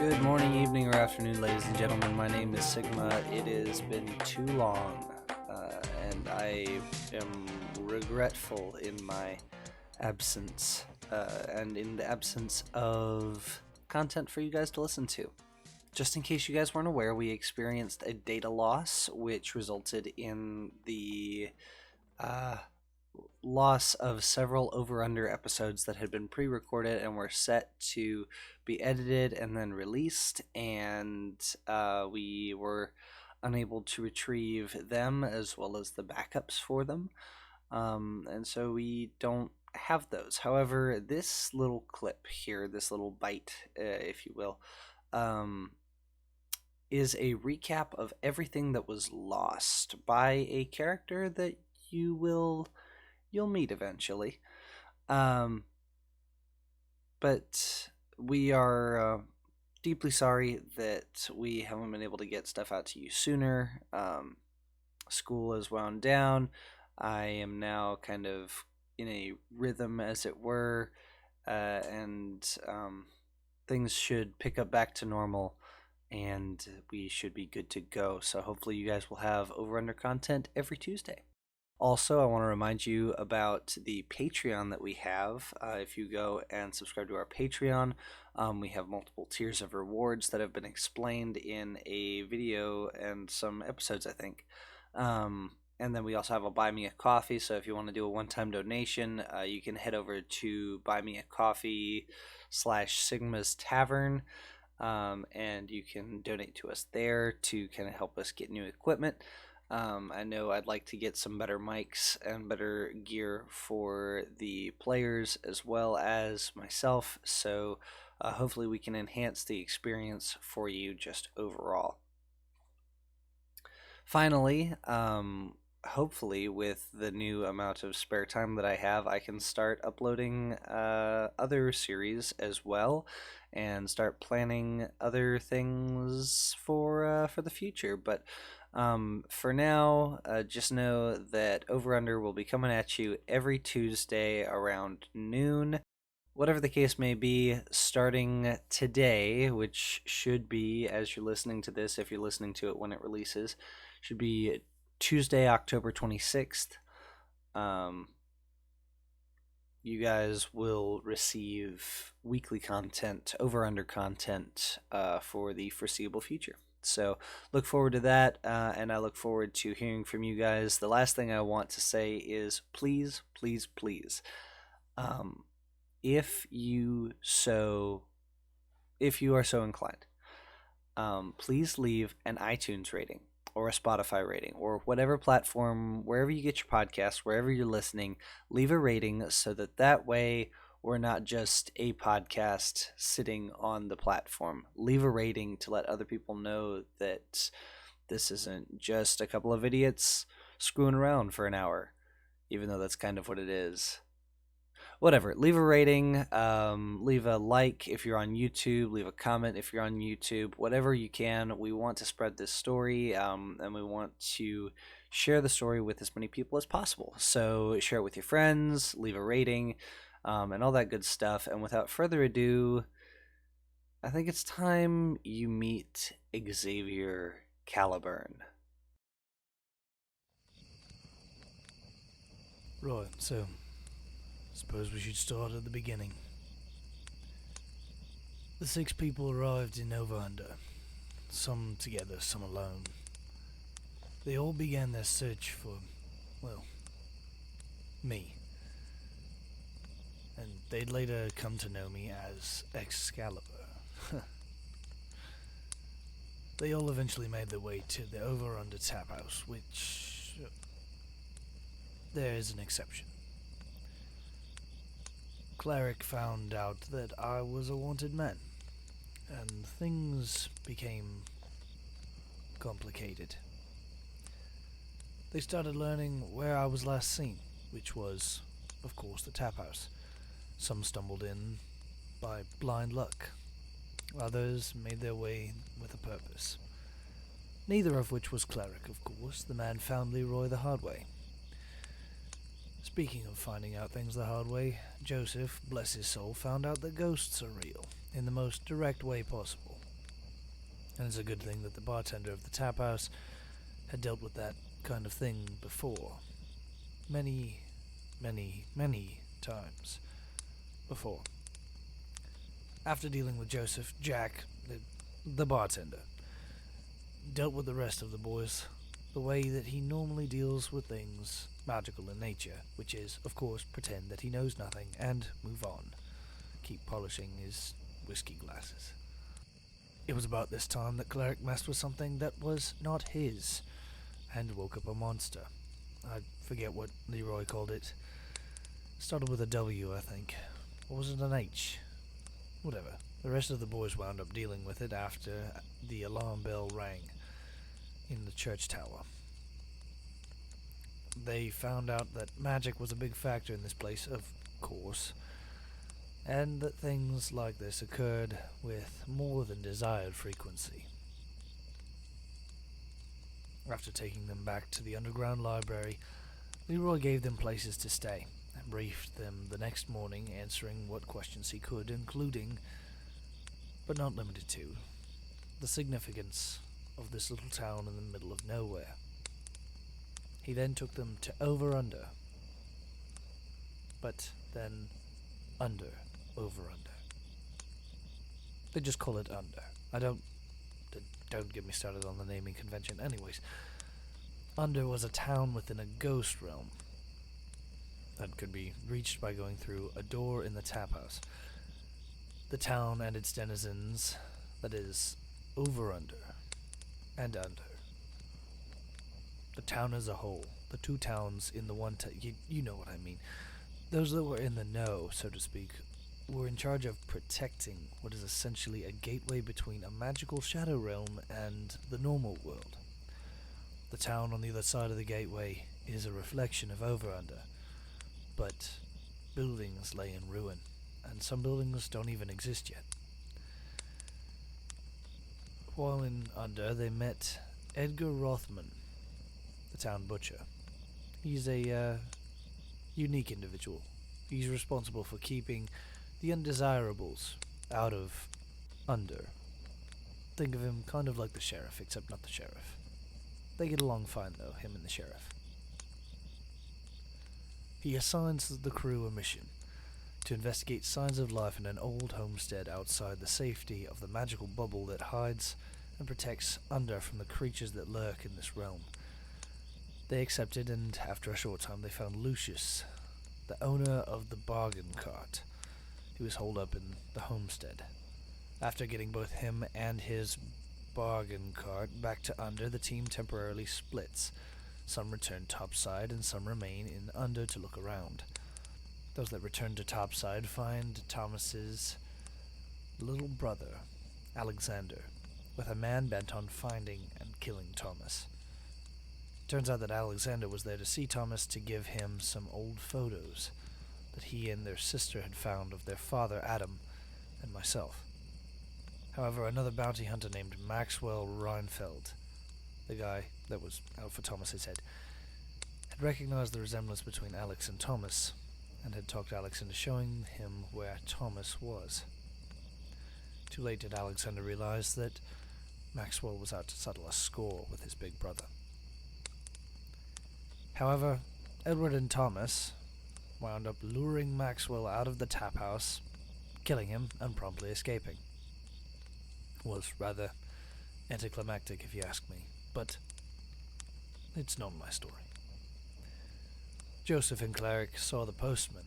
Good morning, evening, or afternoon, ladies and gentlemen. My name is Sigma. It has been too long, and I am regretful in my absence, and in the absence of content for you guys to listen to. Just in case you guys weren't aware, we experienced a data loss, which resulted in the loss of several Overunder episodes that had been pre-recorded and were set to be edited and then released, and we were unable to retrieve them as well as the backups for them, and so we don't have those. However, this little clip here, this little bite, if you will, is a recap of everything that was lost by a character that you'll meet eventually. But we are deeply sorry that we haven't been able to get stuff out to you sooner. School is wound down. I am now kind of in a rhythm, as it were, and things should pick up back to normal, and we should be good to go. So hopefully you guys will have Overunder content every Tuesday. Also, I want to remind you about the Patreon that we have. If you go and subscribe to our Patreon, we have multiple tiers of rewards that have been explained in a video and some episodes, I think. And then we also have a Buy Me a Coffee, so if you want to do a one-time donation, you can head over to buymeacoffee/Sigma's Tavern, and you can donate to us there to kind of help us get new equipment. I know I'd like to get some better mics and better gear for the players as well as myself, so hopefully we can enhance the experience for you just overall. Finally, hopefully with the new amount of spare time that I have, I can start uploading other series as well and start planning other things for the future. But for now, just know that Overunder will be coming at you every Tuesday around noon. Whatever the case may be, starting today, which should be, as you're listening to this, if you're listening to it when it releases, should be Tuesday, October 26th. You guys will receive weekly content, Overunder content, for the foreseeable future. So look forward to that, and I look forward to hearing from you guys. The last thing I want to say is please, please, please, if you are so inclined, please leave an iTunes rating or a Spotify rating or whatever platform, wherever you get your podcasts, wherever you're listening, leave a rating so that way we're not just a podcast sitting on the platform. Leave a rating to let other people know that this isn't just a couple of idiots screwing around for an hour, even though that's kind of what it is. Whatever, leave a rating, leave a like if you're on YouTube, leave a comment if you're on YouTube, whatever you can. We want to spread this story, and we want to share the story with as many people as possible. So share it with your friends, leave a rating, and all that good stuff. And without further ado, I think it's time you meet Xavier Caliburn. Right, so suppose we should start at the beginning. The 6 people arrived in Overunder, some together, some alone. They all began their search for, well, me. And they'd later come to know me as Excalibur. They all eventually made their way to the Overunder tap house, which there is an exception. Cleric found out that I was a wanted man, and things became complicated. They started learning where I was last seen, which was, of course, the tap house. Some stumbled in by blind luck. Others made their way with a purpose. Neither of which was Cleric, of course. The man found Leroy the hard way. Speaking of finding out things the hard way, Joseph, bless his soul, found out that ghosts are real, in the most direct way possible. And it's a good thing that the bartender of the tap house had dealt with that kind of thing before. Many, many times before. After dealing with Joseph, Jack, the bartender, dealt with the rest of the boys the way that he normally deals with things magical in nature, which is, of course, pretend that he knows nothing and move on. Keep polishing his whiskey glasses. It was about this time that Cleric messed with something that was not his and woke up a monster. I forget what Leroy called it. Started with a W, I think. Or was it an H? Whatever. The rest of the boys wound up dealing with it after the alarm bell rang in the church tower. They found out that magic was a big factor in this place, of course, and that things like this occurred with more than desired frequency. After taking them back to the underground library, Leroy gave them places to stay and briefed them the next morning, answering what questions he could, including, but not limited to, the significance of this little town in the middle of nowhere. He then took them to Overunder, but then Overunder. They just call it Under. Don't get me started on the naming convention. Anyways, Under was a town within a ghost realm that could be reached by going through a door in the tap house. The town and its denizens, that is, Overunder and Under. The town as a whole, the two towns in the one you know what I mean. Those that were in the know, so to speak, were in charge of protecting what is essentially a gateway between a magical shadow realm and the normal world. The town on the other side of the gateway is a reflection of Overunder, but buildings lay in ruin, and some buildings don't even exist yet. While in Under, they met Edgar Rothman, the town butcher. He's a unique individual. He's responsible for keeping the undesirables out of Under. Think of him kind of like the sheriff, except not the sheriff. They get along fine though, him and the sheriff. He assigns the crew a mission to investigate signs of life in an old homestead outside the safety of the magical bubble that hides and protects Under from the creatures that lurk in this realm. They accepted, and after a short time they found Lucius, the owner of the bargain cart, who was holed up in the homestead. After getting both him and his bargain cart back to Under, the team temporarily splits. Some return topside and some remain in Under to look around. Those that return to topside find Thomas's little brother, Alexander, with a man bent on finding and killing Thomas. Turns out that Alexander was there to see Thomas to give him some old photos that he and their sister had found of their father Adam and myself. However, another bounty hunter named Maxwell Reinfeld, the guy that was out for Thomas's head, had recognized the resemblance between Alex and Thomas and had talked Alex into showing him where Thomas was. Too late did Alexander realize that Maxwell was out to settle a score with his big brother. However, Edward and Thomas wound up luring Maxwell out of the tap house, killing him and promptly escaping. Was rather anticlimactic if you ask me, but it's not my story. Joseph and Cleric saw the postman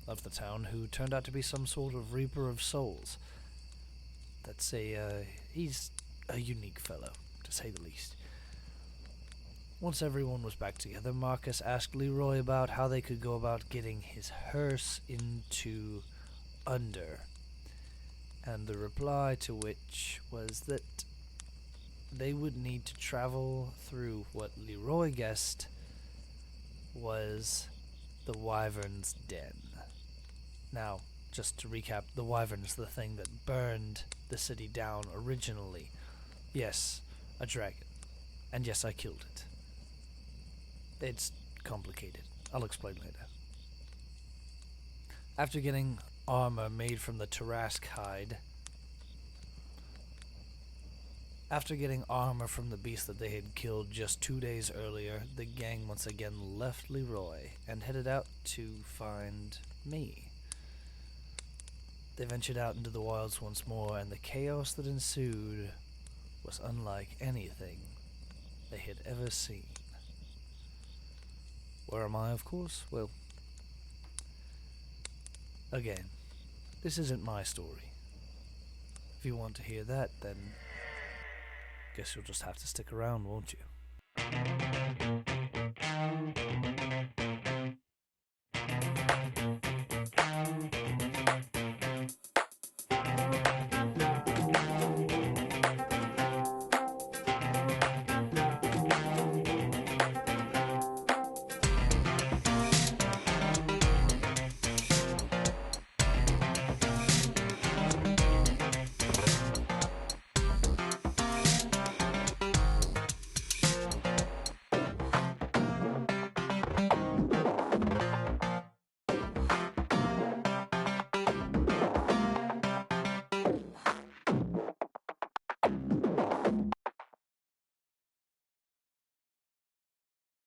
of the town, who turned out to be some sort of reaper of souls. He's a unique fellow, to say the least. Once everyone was back together, Marcus asked Leroy about how they could go about getting his hearse into Under, and the reply to which was that they would need to travel through what Leroy guessed was the Wyvern's Den. Now, just to recap, the Wyvern is the thing that burned the city down originally. Yes, a dragon. And yes, I killed it. It's complicated. I'll explain later. After getting armor made from the Tarask hide, After getting armor from the beast that they had killed just 2 days earlier, the gang once again left Leroy and headed out to find me. They ventured out into the wilds once more, and the chaos that ensued was unlike anything they had ever seen. Where am I, of course? Well, again, this isn't my story. If you want to hear that, then guess you'll just have to stick around, won't you?